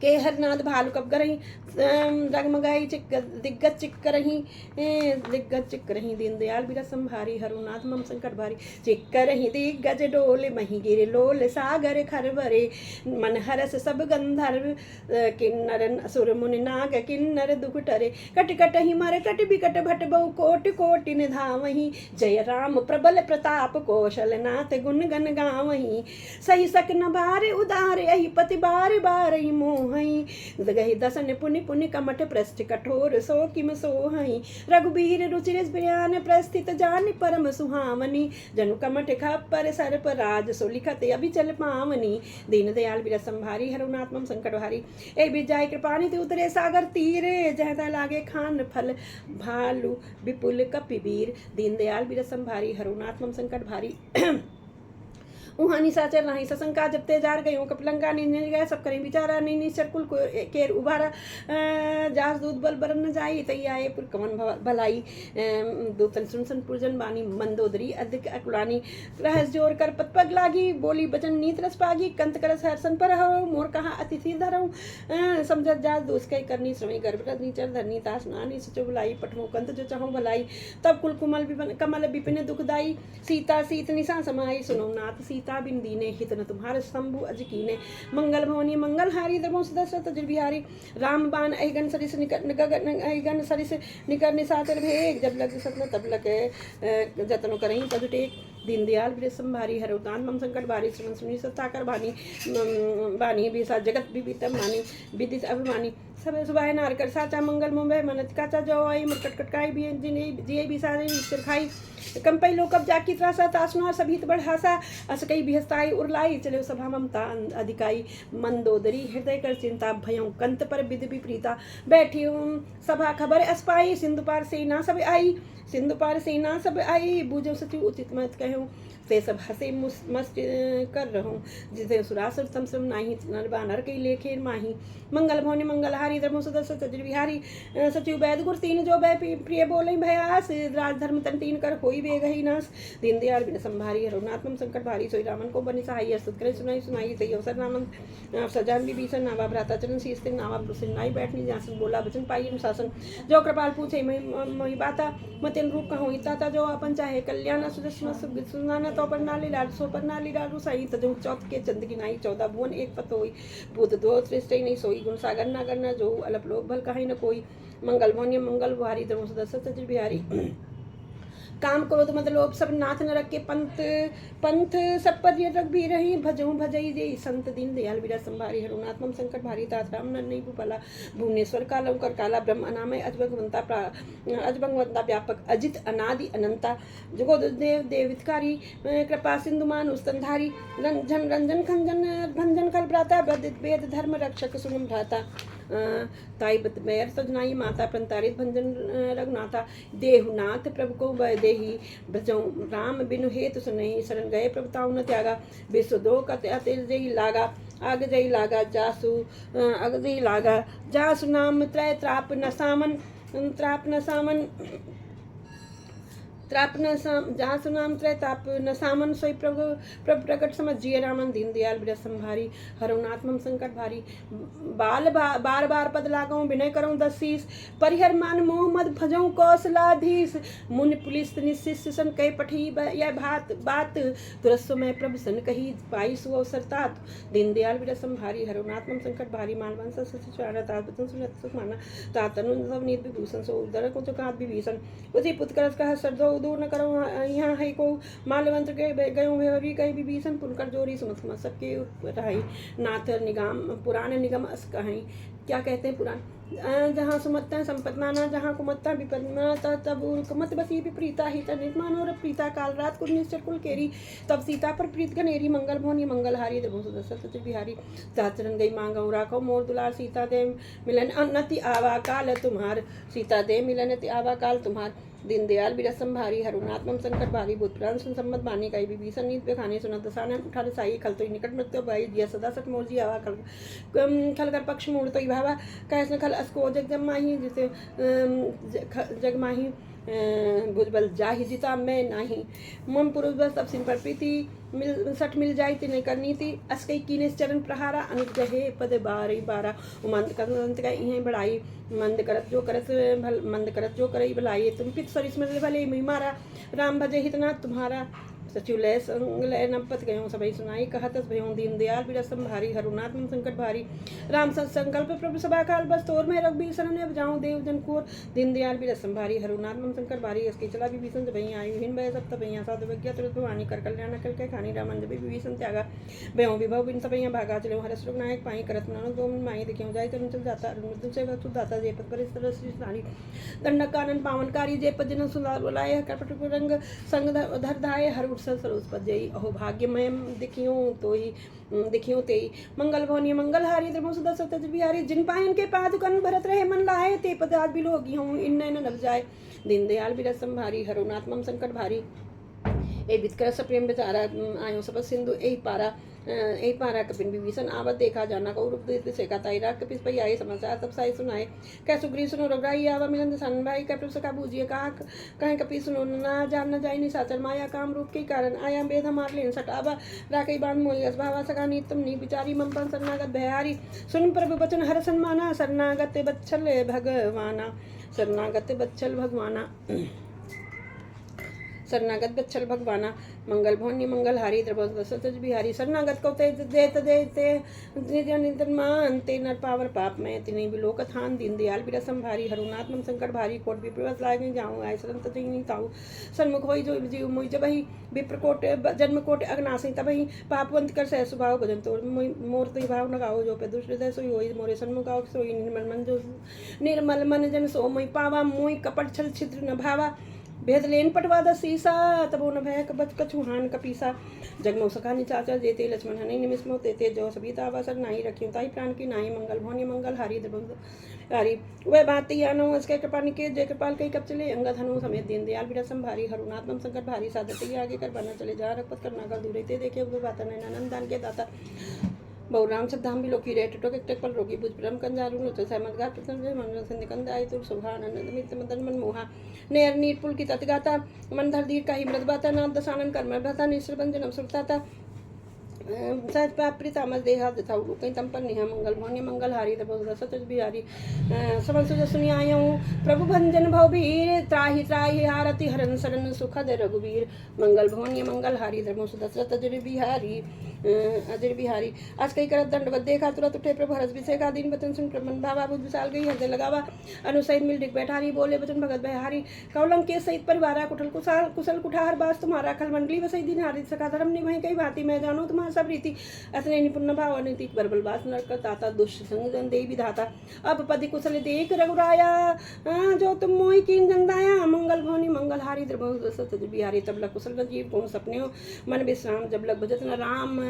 के हरनाथ भालू कब करही डगमगाई दिग्गज चिक रही दीनदयाल बिरस संभारी हरुनाथ मम संकट भारी चिक रही दिग्गज डोल मही गिर लोल सागर खरबरे मन हरस सब गंधर्व किन्नर असुर मुनि नाग किन्नर दुख टरे कट कट ही मारे कट बिकट भट बहु कोट कोटि निधावही जय राम प्रबल प्रताप कौशल नाथ गुण गण गावही सही सक न बारे उदारे अहि पति बार बार मोह गही दसन पुनि पुनि कमठ पृष्ठ कठोर सो किम सोहई रघुबीर रुचिर बयान प्रस्थित जान परम सुहावनी जनु कमठ खप्पर सर्प राज सो लिखत अभिचल पावनी दीन दयाल बिरस संभारी हरुनात्मम संकट भारी ए बिजाय कृपानित उतरे सागर तीरे जहता लागे खान फल भालू विपुल कपिवीर दीन दयाल बिरस संभारी हरुनात्मम संकट भारी उहाँ निशाचर नाही सशंका जब ते जार गयो कपलंका निन्ने गए सब करें बिचारा नहीं निश्चर कुल केर उबारा जास दूध बल बरन न जाई तई आए पुर कमन भलाई दूतन सुनसन पुरजन बानी मंदोदरी अधिक अकुलानी रहस जोर कर पत पग लागी बोली बचन नीत रस पागी कंत करस हरसन पर हो मोर कहा अतिथि धरऊ समझत जास दोष कई करनी श्रमी गर्भ नीचर धरनी तास नानी सचो बुलाई पठमो कंत जो चाहो भलाई तब कुल कमल विपिन दुखदाई सीता सीत निशा समाई सुनो नाथ सीता बिन दीने हित न तुम्हारे शंभु अज कीने मंगल भवनी मंगल हारी धर्मो सदस्य तज बिहारी राम बाण अहिगन सरिस निकर निसाचर भेग जब लग सतन तब लग जतन करही तज टेक दीनदयाल बिरस संभारी हरुदान मम संकट भारी श्रवण सुनी सत्ताकर बानी बिसा जगत विदितम मानी विदित अभिमानी सब सुबाह नार कर साचा मंगल मुंबई मनत काचा जो आई मुरकट कटकाई भी जिए भी सारे सिर खाई कंपई लोक अब जाकी त्रासा तासना सभी बढ़ासा असकई बिहस्ताई उरलाई चले सभा ममता अधिकाई मंदोदरी हृदय कर चिंता भयों कंत पर विद विप्रीता बैठी सभा खबर अस्पाई सिंधु पार सेना सब आई सिंधु पार सेना सब आई बूझो सचिव उचित मत कहूँ ते सब हंसे मस्त कर रहूं जिसे सुरासुर तम सम नाही नर बानर के लेखे माही मंगल भवनी मंगलहारी धर्मो सदस्य तज बिहारी सचिव वैद गुर तीन जो बै प्रिय बोले भयास राज धर्म तन तीन कर होई वे गही नास दीनदयाल बिन संभारी हरुनात्मम संकट भारी सोई रामन को बनि सहाय स्तुत करे सुनाई सुनाई सही अवसर नामन सजान विभीषण नावा भ्राता चरण शीस्ते नावा नाई बैठनी जासन बोला वचन पाई अनुशासन जो कृपाल पूछे मई बाता मतिन रूप कहूँ इता जो अपन चाहे कल्याण सुनाना तो पर नाली लाल सो पर नाली लालू सही तजो चौथ के चंद की नाई 14 भुवन एक पत होई भूत दो श्रेष्ठ नहीं सोई गुण सागर ना करना जो अलप लोक भल कहीं न कोई मंगल मोन्य मंगल भारी धर्म सदस्य तज बिहारी काम क्रोध मद लोभ सब नाथ न रखे पंथ सब पर रख भी रही भजऊ भजई दे संत दीन दयाल बिरस संभारी हरुनात्मम संकट भारी तात राम नन्ही भूपला भुवनेश्वर कालंकर काला ब्रह्म अनामय अजभगवंता व्यापक अजित अनादि अनंता जुगो देव देवितकारी कृपा सिंधुमान स्तनधारी रंजन रंजन खंजन भंजन कल भ्राता वेद धर्म रक्षक सुगम भ्राता ताई बत मैर सजनाई माता प्रंतारित भंजन रघुनाथा देहुनाथ प्रभु को देही भजौ राम बिनु हेतु सुनहि शरण गए प्रभुताऊ न त्यागा विश्व दो कते जई लागा आग जई लागा जासु अग जई लागा जासु नाम त्रय त्राप न सामन जहाँ सुनाम त्रय ताप न सामन सोई प्रभु प्रकट समझ जिय रामन दीन दयाल बिरस संभारी हरुनात्मम संकट भारी बार बार पद लागो विनय करूँ 10 शीस परिहर मान मोह मद भजऊँ कौशलाधीश मुन पुलिस निशिष्य सन कह पठी यह बात तुरस्व में प्रभु सन कही पाई सु अवसर तात दीन दयाल बिरस संभारी हरुनात्मम संकट भारी मालवंश सचिवाना तात्न सुनत सुमाना तातनु नवनीत विभूषण सो उदर को चुकात विभीषण उसी पुत्करस कह सरदो दूर न करो यहाँ है को मालवंत के गयो भेवरी कही विभीषण पुनकर जोरी सुमत सबके रही नाथ निगम पुराण निगम अस कहीं क्या कहते हैं पुराण जहाँ सुमत्ता संपत नाना जहाँ कुमत्ता विपन्ना तब कुमत बसी विप्रीता हित निर्माण और प्रीता काल रात कुल निश्चर कुल केरी तब सीता पर प्रीत गनेरी मंगल भवनी मंगलहारी देवो सदस्य बिहारी सहचरण गई मांगऊ राखो मोर दुलार सीता दे मिलन अन्नति आवा काल तुम्हार सीता दे मिलन आवा काल तुम्हार दीन दयाल बिरस संभारी हरुनात्मम संकट भारी भूत प्राण सुन सम्मत बानी कई विभीषण नीत खाने सुनत दसाना उठाले साई खल तो निकट मृत्यु भाई दिया सदा सत मोर जी आवा खल कर पक्ष मूड तो भावा कैसन खल अस्को जग जमाही जिसे जग माही भुजबल जाहि जिता मैं नाही मम पुरुष बस अब सिन पर प्रीति मिल जाई तिने करनी थी अस्कई कीने चरण प्रहारा अनुजहे पद बारी बारा मंद करंत का इहें बढ़ाई मंद करत जो करई भलाई तुम पित सरिस में भले मी मारा राम भजे हितना तुम्हारा सचिवलय संगलय नपत गयो सबई सुनाई कहत भयो दीन दयाल बिरसम भारी हरुनाथ मन संकट भारी राम संकल्प प्रभु सभा काल बस तोर में रघुबीर शरण अब जाऊं देव जन कोर दीन दयाल बिरसम भारी हरुनाथ मन संकट भारी इसके चला विभीषण जब आयु हिन भय सब तबैया साधु विज्ञा तुरंत भवानी कर कल्याण कल के खानी रामन जब विभीषण त्यागा भयो विभव बिन सबैया भागा चले हरस लोक नायक पाई करत नानो दो मन माई देखियो जाय चरण चल जाता मृत्यु से वस्तु दाता जे पद पर इस श्री सारी दंडक कानन पावनकारी जे पद जन सुंदर बुलाए कपट रंग संग धर धाय हर सरोज पद जई अहो भाग्यमय देखियो ते मंगल भवनी मंगलहारी द्रमो सुदा सतज बिहारी जिन पायन के पादुकन भरत रहे मन लाए ते पदार बिलोगी हूँ इन न लग जाए दीन दयाल बिरसम भारी हरुनाथ मम संकट भारी ए बितकर सप्रेम बेचारा आयो सब सिंधु यही पारा कपिन विभीषण आवत देखा जाना को रूप देते से का ताईरा कपिस पई आए समाचार सब साई सुनाए कै सुग्रीव सुनो रघुराई आवा मिलन सन भाई कै प्रभु सका बूझिए का कहीं कपि सुनो ना जान न जाई नि साचर माया काम रूप के कारण आया बेद मार लेन सटावा राकई बाण मोई अस भावा सका नी तुम नी बिचारी मम पर शरणागत भयारी सुन प्रभु वचन हर सन्माना शरणागत बच्चल भगवाना शरणागत बच्चल भगवाना शरणागत बच्चल भगवाना मंगल भवनी मंगल हारी द्रवज सतज बिहारी शरणागत को ते निधन मान ते नर पावर पाप में तिने भी लोक थान दीन दयाल बिरसम भारी हरुनाथ मम संकट भारी कोट भी प्रवस लागे जाऊं आय शरण तति नहीं ताऊ सन्मुख होई जो जीव मोई जब ही विप्रकोट जन्म कोट अग्नासी तब ही पापवंत कर सह स्वभाव भजन तो मोर तो भाव न गाओ जो पे दुष्ट हृदय सोई होई मोरे सन्मुख आओ सोई निर्मल मन जन सो मोई पावा मोई कपट छल छिद्र न भावा भेद लेन पटवा द सीसा तबो न भय बच कछुहान कपीसा जगमो सखा निचाचर जेते लक्ष्मण हनि निमिष मो तेते जो सबिता अवसर नाही रखियो ताई प्राण की नाई मंगल भवनी मंगल हारी हरी वह बात यानो इसके कृपा निके जय कृपाल कई कब चले अंगद हनु समेत दीन दयाल बिरसम भारी हरुनाथ मम संकट भारी साधते आगे कर बना चले जा रखपत करना कर दूरे ते देखे वो बात नैनानंद दान के दाता बहुराम सद्धाम भी लोकी रेट टोक टेक पल रोगी बुझ ब्रह्म कंजारू नो चल समझ गा प्रसन्न रे मन संध कंद आय तुर सुभान आनंद मित मदन मन मोहा नेर नीर पुल की ततगाता मन धर दीर का ही मृद बाता नाम दसानन कर्म भता निश्र बंजनम सुरताता सहज प्रीतामस देहा तथा कहीं तम पर निहा मंगल भवनी मंगल हारी तब सतज बिहारी समन सुज सुनी आयो प्रभु भंजन भवबीर त्राहि त्राहि हारति हरन शरण सुखद रघुवीर मंगल भवनी मंगल हारी धर्मो सुदशरथ अजर बिहारी आज कई करत दंडवत देखा तुरंत उठे प्रभु हरस विषय का दिन बचन सुन प्रमन भावा बुझ विशाल गई हृदय लगावा अनुसहित मिल डिग बैठारी बोले बचन भगत बहारी कौलंग के सहित परिवारा कुशल कुशल कुठार बास तुम्हारा खल मंडली वसई दिन हारी सका धर्म निभाई कई भांति मैं जानू तुम्हारा सब रीति अतने निपुण भाव नीति बरबल बास नरक ताता दुष्ट संग जन देवी विधाता अब पति कुशल देख रघुराया जो तुम मोहि कीन जंगदाया मंगल भवनी मंगल हारी द्रभु सतज बिहारी तब लग कुशल जीव कौन सपने हो मन विश्राम जब लग भजत न राम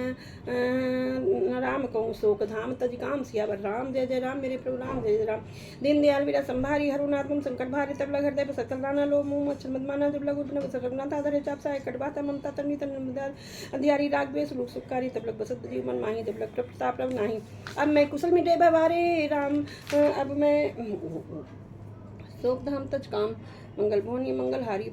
कहूँ शोक धाम तज काम सियावर राम जय जय राम मेरे प्रभु राम जय जय राम दीन दयाल बिरा संभारी हरुनाथ मम संकट भारी तब लग हृदय बस राना लो मुँह मच्छर मदमाना जब लग उठने बस रघुनाथ आधर चाप साय कटवाता ममता तन्नी तन अंधियारी राग द्वेष लोक सुखकारी तब लग बसत जीव मन माही जब लग प्रताप रव नाही अब मैं कुशल मिटे भवारे राम अब मैं शोक धाम तज काम मंगल भवनी मंगल हारी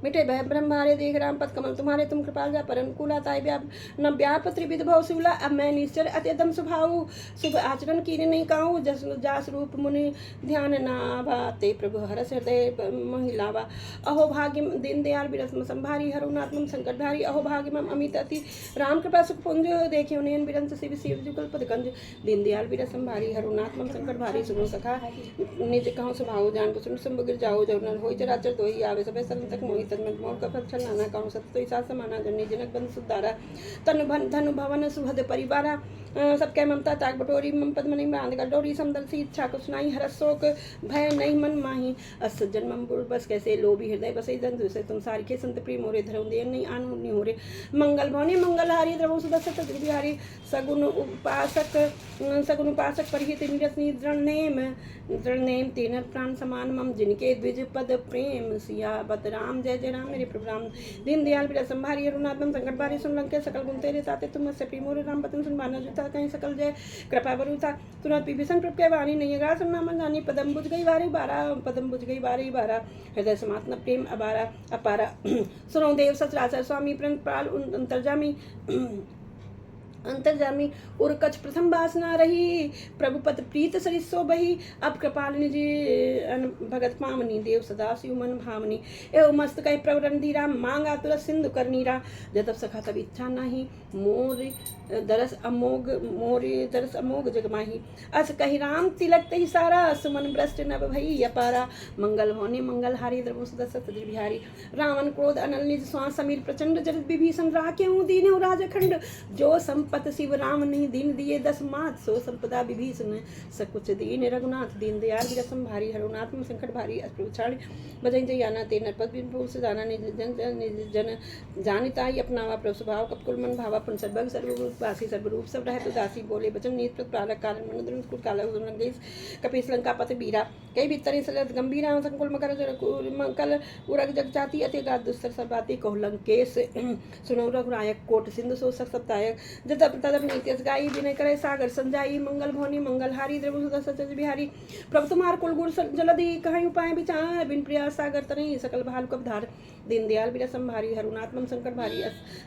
मिटे भय ब्रह्मारे देख राम पद कमल तुम्हारे तुम कृपाल जा परम कुलाताय न व्यापत्री विधभव शिवला अब मैं निश्चर अत्यदम स्वभाव शुभ आचरण कीने नहीं कहूँ जास रूप मुनि ध्यान ना भाते प्रभु हरस हृदय महिलावा अहो भाग्य दीन दयाल बिरसम संभारी हरुनाथ मम संकट भारी अहो भाग्य मम अमित अति राम कृपा सुख पुंज देखे नयन बिरंस शिव शिव जुगल पद कंज दीन दयाल बिरसम भारी हरुनाथ मम संकट भारी सुनो सखा निज कहूँ स्वभाव जान सुन सुन गिर जाओ जो न होई चराचर तो ही आवे सबे सरन तक मोहि मोर का फल छलाना कहूँ सत्य ईसा समाना जननी जनक बंद सुधारा धनु भवन सुहद परिवारा सबके ममता ताक बटोरी मम पद मणि बांध कर डोरी समदल सी इच्छा को सुनाई हरस शोक भय नहीं मन माही अस जन्मम बुढ़ बस कैसे लोभी हृदय बसई जंतु से तुम सारिखे संत प्रिय मोरे धरम दे नहीं आन मुनि हो रे मंगल भवनी मंगल हारी द्रवो सुदसत बिहारी सगुन उपासक परिहित निरस दृढ़नेम तेन प्राण समान मम जिनके द्विज पद प्रेम सिया बत राम जय जय राम मेरे प्रभु राम दीन दयाल बिरा संभारी हरुनाथ मम संकट भारी सुन लंके सकल गुण तेरे ताते तुम से प्रिय मोरे राम बतन सुन माना जुता सा कहीं सकल जय कृपा बरूथा तुरंत विभीषण प्रभ के वाणी नहीं अगा सुनना मन जानी पदम बुझ गई बारी बारा पदम बुझ गई बारी बारा हृदय समात्म प्रेम अबारा अपारा सुनो देव सचराचर स्वामी प्रणत प्राल अंतर्जामी अंतर्जामी और कछ प्रथम वासना रही प्रभुपत प्रीत सरिसो बही अब कृपाल निज भगत पामनी देव सदा शिव मन भावनी एवं मस्त कह प्रवरंदीरा मांगा तुरत सिंधु करनीरा जतब सखा तब इच्छा नहीं मोर दरस अमोघ जगमाही अस कही राम तिलक तही सारा सुमन भ्रष्ट नभ भई अपारा मंगल होने मंगल हारी द्रवो सदस्य बिहारी रावण क्रोध अनल निज श्वास समीर प्रचंड जगत विभीषण राख्यहूँ दीन राजखंड जो संपत शिव राम नहीं दीन दिए 10 मात सो संपदा विभीषण सकुच दीन रघुनाथ दीन दयाल विरसम भारी हरुनाथ संकट भारी अष्टोचार बजई जयाना ते नरपत बिन से जाना निज जन जानिताई अपनावा प्रभु स्वभाव कपकुल मन भावा पुन सर्वग सर्वरूप वासी सर्वरूप सब रहत दासी बोले बचन नीत प्रालक कारण मन कुल काला कपीस लंका पति बीरा कई भीतरे सलत गंभीरा संकुल मकर कल उरग जग जाति अति गाद दुस्तर सर्वाति कह लंकेश सुनो रघुनायक कोट सिंधु सो सप्तायक जतब तदप नीतियस गाई विनय करे सागर संजाई मंगल भवनी मंगलहारी द्रवु सुदा सच बिहारी प्रभु तुम्हार कुल गुर जलधि कहीं उपाय विचार बिन प्रयास सागर तनई सकल भाल कब धार दीन दयाल बिरसम भारी हरुनात्मम संकट भारी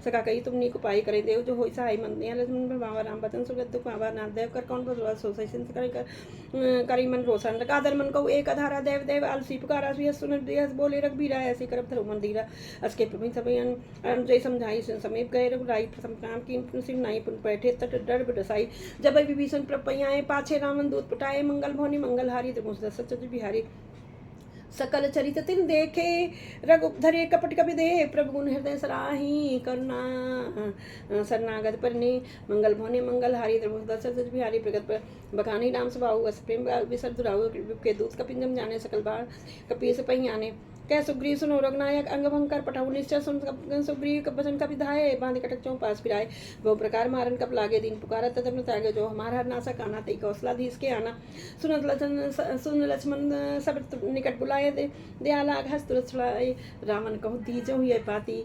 सका कही तुम नीक उपाय करे देव जो होई सहाय मन दयाल लक्ष्मण बाबा राम बचन सुगत दुख बाबा नाथ देव कर कौन बसवा सोसै सिंत करी मन रोशन कादर मन को एक अधारा देव देव आलसी पुकारा सुन दियस बोले रघुबीरा ऐसे करब धरो मंदिरा असके प्रभु सभी जय समझाई समीप गए रघुराई प्रथम काम की सिर नाई पुन बैठे तट डर बडसाई जब विभीषण प्रपयाए पाछे रावण दूत पटाए मंगल भवनी मंगलहारी त्रिभुवन सच बिहारी सकल चरित तिन देखे रघुधरे कपट कपि दे प्रभु गुण हृदय सराही करुणा शरणागत परने मंगल भवने मंगलहारी त्रिभुवन सच बिहारी प्रगत बखानी राम स्वभाव अस प्रेम विसर दुराव के दूत कपिंजम जाने सकल बार कपीस पहियाने कह सुग्रीव सुनो रघुनायक अंग भंकर पठाऊ निश्चय सुन सुग्रीव वचन कपि धाये बांधे कटक चौं पास फिराए बहु प्रकार मारन कप लागे दिन पुकारा तदन त्यागे जो हमारा नासक आना तई कौशलाधीश के आना सुन लक्ष्मण सब निकट बुलाए दयाला हस्त छुड़ाए रावण कहु दीजो ये पाती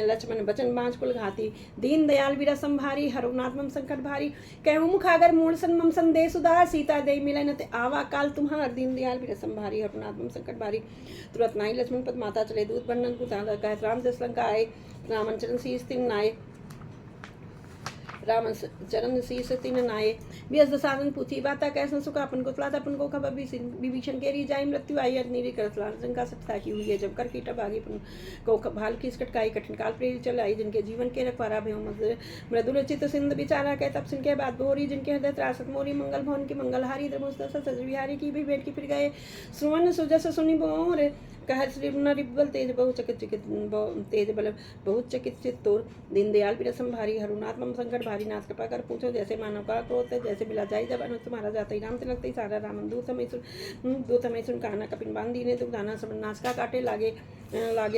लक्ष्मण बचन बाँच कुल घाती दीन दयाल बीरा संभारी हरुनात्मम संकट भारी कहु मुख अगर मूल सन मम संदेश उदार सीता दे मिले न ते आवा काल तुम्हार दीन दयाल बीरा संभारी हरुनात्मम संकट भारी तुरंत नाई लक्ष्मण पद माता चले दूत वर्णन कुतांगा कहत राम दस लंका आए रामन चरण शीस तिन नाये रामन चरण शीस तिन नाये व्यस दसानन पूछी बाता कैसन सुखा अपन को तलाता अपन को खबर विभीषण के री जाय मृत्यु आई अग्नि कर लंका सत्ता की हुई है जब कर कीटा भागी अपन को भाल की कटकाई कठिन काल प्रेरी चल आई जिनके जीवन के रखवारा भय मृदुल चित्त सिंध विचारा कह तब सिंह के बाद बोरी जिनके हृदय त्रासत मोरी मंगल भवन की मंगलहारी सच बिहारी की भी भेंट की फिर गए सुवन सुजस सुनि बोर कह श्री रिबल तेज तेज बल बहुत चकित चित्तोर दीन दयाल बिरसम भारी हरुनात्मम संकट भारी नाथ कृपा कर पूछो जैसे मानव का क्रोध जैसे मिला जाए जब अनु तुम्हारा जाता ही राम तिलक ही सारा रामन दूत हमें सुन कहना कपिन बांधी ने दुखदाना सब नाश का काटे लागे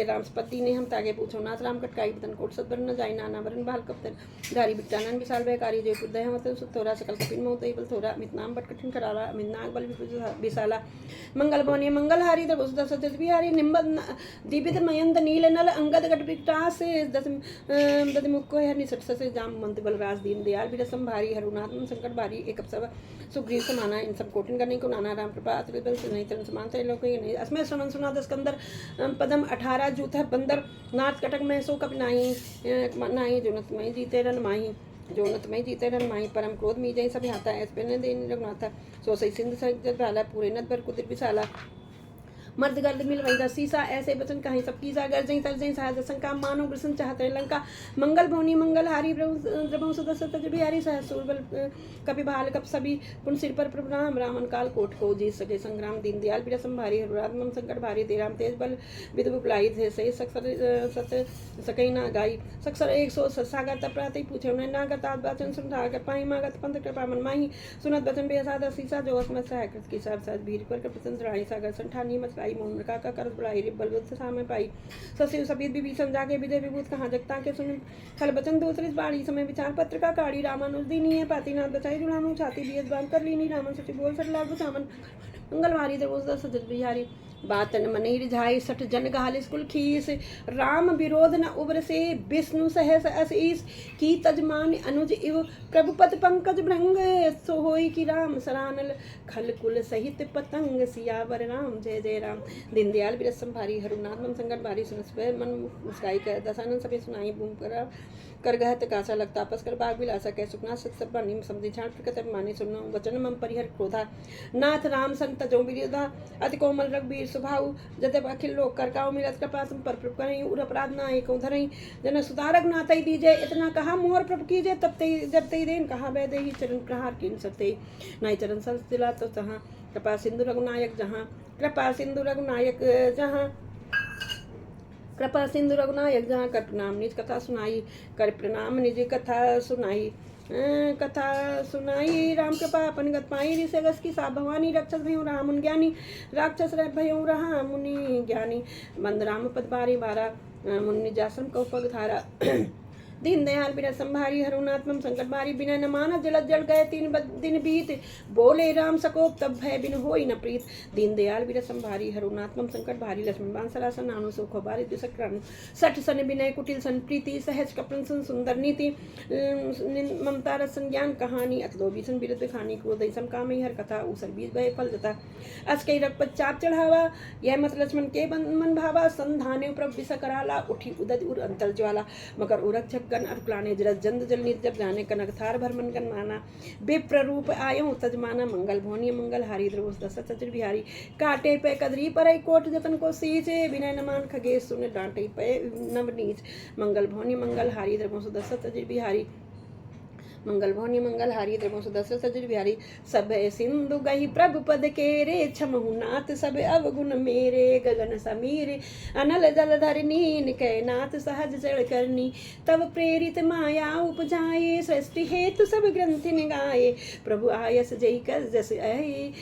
राम पति ने हम तागे पूछो नाथ राम कटकाई बतन कोट सदबर न जाई नाना वरन बाल कप्तन धारी बिट्टानन विशाल बेकारी जय पुदय हम थोड़ा सकल कपिन मोतई बल थोड़ा अमित नाम बट कठिन कराला अमित नाग बल विशाला मंगल भवनी मंगलहारी तब उसदा सजत बिहारी निम्बद दीपित मयंत नील नल अंगद गट विकटास दस मुख को है निसट से जाम मंत बलराज दीन दयाल विरसम भारी हरुनात्म संकट भारी एक सब सुग्रीव समाना इन सब कोटिन करने को नाना राम कृपा अतुल से नहीं तरन समान त्रैलोक के नहीं अस्मय श्रवण सुना दस्कंदर पदम 18 जूथ बंदर नाथ कटक में सो कप नाही जोनत में जीते रन माही जोनत में जीते रन माही परम क्रोध मी जय सब आता है पे ने देन रघुनाथ सो सही सिंध सजत भाला पूरे नद पर कुदिर विशाला मर्द गर्द मिल वही दसीसा ऐसे बचन कहीं सबकी सागर जई तर जई सहज संका मानो कृष्ण चाहते लंका मंगल भवनी मंगल हारी द्रवं सदस्य तज बिहारी सहज सूरबल कपि भाल कप सभी पुन सिर पर प्रभु राम रामन काल कोट को जीत सके संग्राम दीन दयाल बिरसम भारी हरुरात्मम संकट भारी ते राम तेज बल विद बुलाई थे सही सक्षर सत सकई ना गाई सक्षर 100 सागर तपराते पूछे उन्हें नागत वचन सुन कर पाई मागत पंथ कृपा मन माही सुनत वचन बेसाद सीसा जो असमत सहकृत की सब सहज भीर पर प्रसन्न राई सागर संठानी मत आई मोहन का कर बुलाई बलबुद्ध सामे पाई ससिव सभी विभीषण जाके विजय विभूत कहाँ जगता के सुन खल बचन दूसरी बाड़ी समय विचार पत्र का काड़ी रामानुज दीनी है पातीनाथ बचाई जुड़ामू छाती बीएस बांध कर लीनी रामन सचिव बोल सर लागू सामन मंगलवारी दरबोज सजत बिहारी बात न मनी रिझाई, सठ जन गाल स्कुल खीस, राम विरोध न उबर से, विष्णु सहस असीस, की तजमान अनुज इव, प्रभुपद पंकज भृंग, सो होई की राम सरानल, खल कुल सहित पतंग, सियावर राम जय जय राम। दीनदयाल विरसम भारी, हरुनाथ मन संकट भारी, सुनस मन मुस्काई कर, दसानन सभी सुनाई बूम कर गहत कासा लगता, आपस कर बाग बिलासा कह सुखना सत सब बानी समझी, छाण प्रकट मानी सुनो, वचन मम परिहर क्रोधा, नाथ राम संत जो विरोधा, अति कोमल रघुबीर स्वभाव, जतब अखिल लोक कर काऊ, मिलत कृपा तुम पर प्रभु करई, उर अपराध नाहि को धरई, जन सुधारक नाथई दीजे, इतना कहा मोर प्रभु कीजे, तब ते जब ते देन कहा वै देहि, चरण प्रहार किन सते, नाई चरण सर दिला तो तहाँ, कृपा सिंधु रघुनायक जहाँ, कृपा सिंधु रघुनायक जहाँ, कृपा सिंधु रघुनायक जहाँ, कर प्रणाम निज कथा सुनाई, कर प्रणाम निज कथा सुनाई, कथा सुनाई, राम कृपा अपन गत पाई, ऋषि अगस की सा भवानी, राक्षस भयो राम मुनि ज्ञानी, राक्षस भयो रहा मुनि ज्ञानी, मंद राम पद बारी बारा, मुनि जासम कौ पग धारा, दीन दयाल बिरस संभारी, हरुनाथ मम संकट भारी, बिना न माना जलद जल गए 3 दिन बीत, बोले राम सकोप तब भय बिन होई न प्रीत, दीन दयाल बिरस संभारी, हरुनाथ मम संकट भारी, लक्ष्मण बांसरा सन नानु सुख बारी दुसक्रानु, सठ सन विनय कुटिल सन प्रीति, सहज कपन सन सुंदर नीति, ममता रसन ज्ञान कहानी, अतलो बीसन बिरद खानी, क्रोध सम कामई हर कथा, ऊसर बीज भय फल जता, अस कई रघुपत चाप चढ़ावा, यह मत लक्ष्मण के मन भावा, संधाने प्रभु विष कराला, उठी उदद उर अंतल ज्वाला, मकर उरक्षक गण अरुलाने, जरद जंद जल नित जब जाने, कनक थार भर मन गण माना, विप्र रूप आयो तजमाना, मंगल भोनिय मंगल हारी, द्रोस दशरथ सचर बिहारी, काटे पे कदरी परई, कोट जतन को सींचे, विनय न मान खगेश सुन, डांटे पे नव नीच, मंगल भोनिय मंगल हारी, द्रोस दशरथ सचर बिहारी, मंगल भोनि मंगल हारी, द्रमो सुदर्शन सजर बिहारी, सब सिंधु गही प्रभु पद के रे, छमहु नाथ सब अवगुण मेरे, गगन समीर अनल जल धरनी, निकै नाथ सहज जड़ करनी, तब प्रेरित माया उपजाए, सृष्टि हेतु सब ग्रंथि निगाए, प्रभु आयस जय कर जस आए,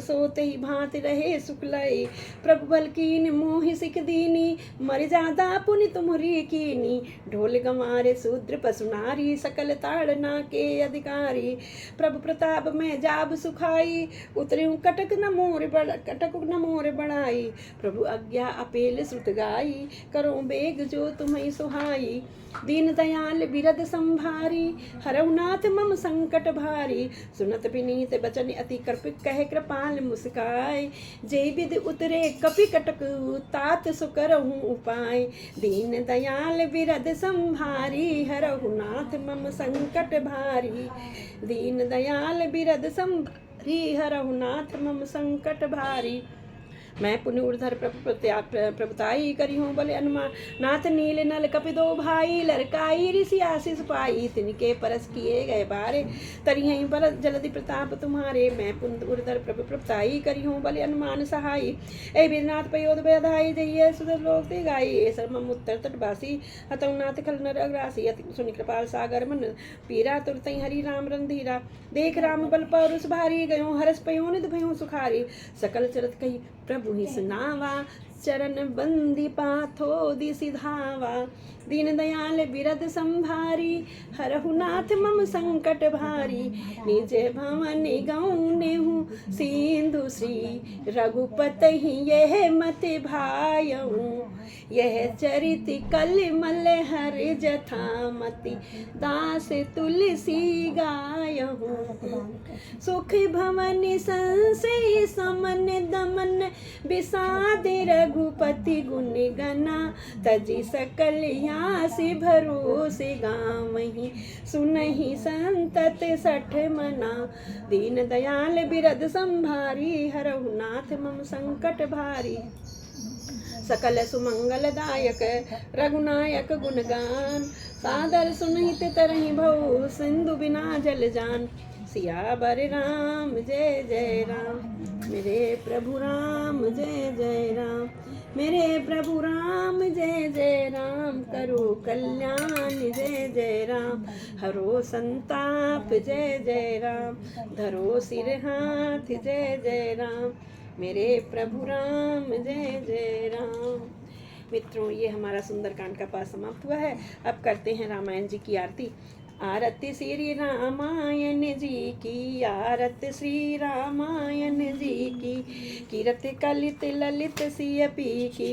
सोते ही भांति रहे सुख लय, प्रभु बल कीन मोहि सिख दीनी, मर जादा पुनि तुमरी कीनी, ढोल गंवारे शूद्र पशु नारी, सकल ताड़ के अधिकारी, प्रभु प्रताप में जाब सुखाई, उतरे कटक न मोर बढ़ाई, प्रभु आज्ञा अपेल श्रुत गाई, करो बेग जो तुम्हें सुहाई, दीन दयाल बिरद संभारी, हरऊ नाथ मम संकट भारी, सुनत विनीत बचन अति कृपिक, कहे कृपाल मुस्काय, जय विद उतरे कपि कटक, तात सुकरहु उपाय, दीन दयाल बिरद संभारी, हरऊ नाथ मम संकट भारी, दीन दयाल बिरद संभारी, हरऊ नाथ मम संकट भारी, मैं पुण्य उर्धर प्रभुताई करी हूँ बले अनुमान, नाथ नील नल कपि दो भाई, लड़काई ऋषि आशीष पाई, तिनके परस किए गए बारे, तरिहई बरस जलधि प्रताप तुम्हारे, मैं पुण्य उर्धर प्रभुताई करी हूँ बले अनुमान सहाई, ए बिरनाथ पयोध बधाई, जइए सुधर लोक ते गाई, ए सर्मम उत्तर तटवासी, हतौ नाथ खल नर अग्रासी, अति सुनि कृपाल सागर मन पीरा, तुरतई हरि राम रंधीरा, देख राम बल पौरुष भारी, गयो हरस पयो निध भयो सुखारी, सकल चरत कही प्रभु ही सुनावा, चरण बंदी पाथो दिसि धावा, दीन दयाल बिरद संभारी, हरहु नाथ मम संकट भारी, निज भवन गौने हूँ सिंधु श्री रघुपति यह मत भायऊँ, यह चरित कलमल हर जथामति, दास तुलसी गायहूँ, सुख भवन संशय समन दमन, विषाद रघुपति गुण गना, तजी सकल यासि भरोसे गावहीं, सुनहि संतत सठ मना, दीन दयाल बिरद संभारी, हरहु नाथ मम संकट भारी, सकल सुमंगलदायक रघुनायक गुणगान, सादर सुनहित तरहि भऊ, सिंधु बिना जल जान, सियावर राम जय जय राम, मेरे प्रभु राम जय जय राम, मेरे प्रभु राम जय जय राम, करो कल्याण जय जय राम, हरो संताप जय जय राम, धरो सिर हाथ जय जय राम, मेरे प्रभु राम जय जय राम। मित्रों, ये हमारा सुंदरकांड का पाठ समाप्त हुआ है। अब करते हैं रामायण जी की आरती। आरती श्री रामायण जी की, आरती श्री रामायण जी की, कीरत कलित ललित सिय पी की,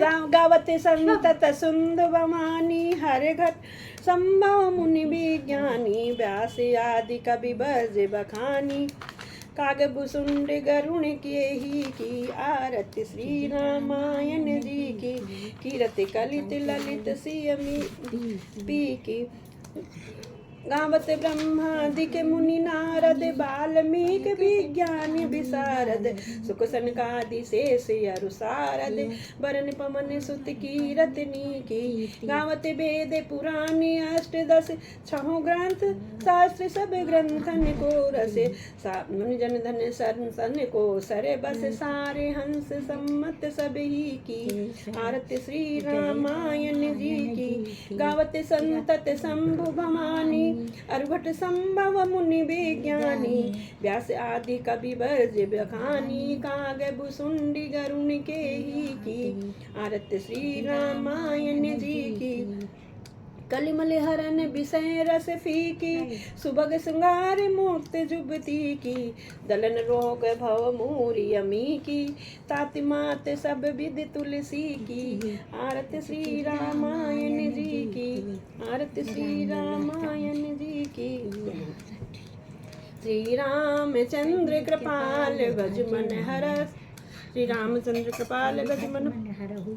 गावत संतत सुंद बमानी, हर घट संभव मुनि विज्ञानी, व्यास आदि कवि बज बखानी, काग भुसुंड गरुण किए ही की, आरती श्री रामायण जी की, कीरत कलित ललित सिय पी की, गावत ब्रह्मादिक मुनि नारद, वाल्मीक विज्ञानी विशारद, सुख सनकादि शेष अरु सारद, वरन पवन सुत कीरतनी की, गावत वेद पुराण अष्टदश, छहो ग्रंथ शास्त्र सब ग्रंथन को रस, मुनि जन धन सन को सरे बस, सारे हंस सम्मत सब ही की, आरती श्री रामायण जी की, गावत संतत शंभु भवानी, अरभट संभव मुनि विज्ञानी, व्यास आदि कवि बज बखानी, काग भुसुंडी गरुण के ही की, आरती श्री रामायण जी की, कलिमल हरन विषय रस फीकी, सुभग श्रृंगार मूर्ति जुबती की, दलन रोग भव मूरी अमी की, ताति मात सब विधि तुलसी की, आरती श्री रामायण जी की, आरती श्री रामायण जी की, श्री रामचंद्र कृपाल भज मन हरस, श्री रामचंद्र कृपाल भज मन हरहु,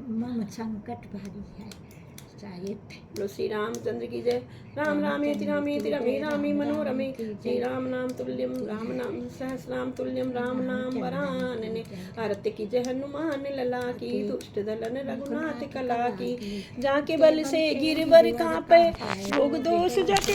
मम संकट भारी है साहिब। बोलो श्री रामचंद्र की जय। राम रामेति रामेति रमे रामे मनोरमे, श्री राम नाम तुल्यम राम नाम सहस्राम तुल्यम, राम नाम वरानने, आरती की जय हनुमान लला की, दुष्ट दलन रघुनाथ कला की, जाके बल से गिरवर कांपे, रोग दोष जट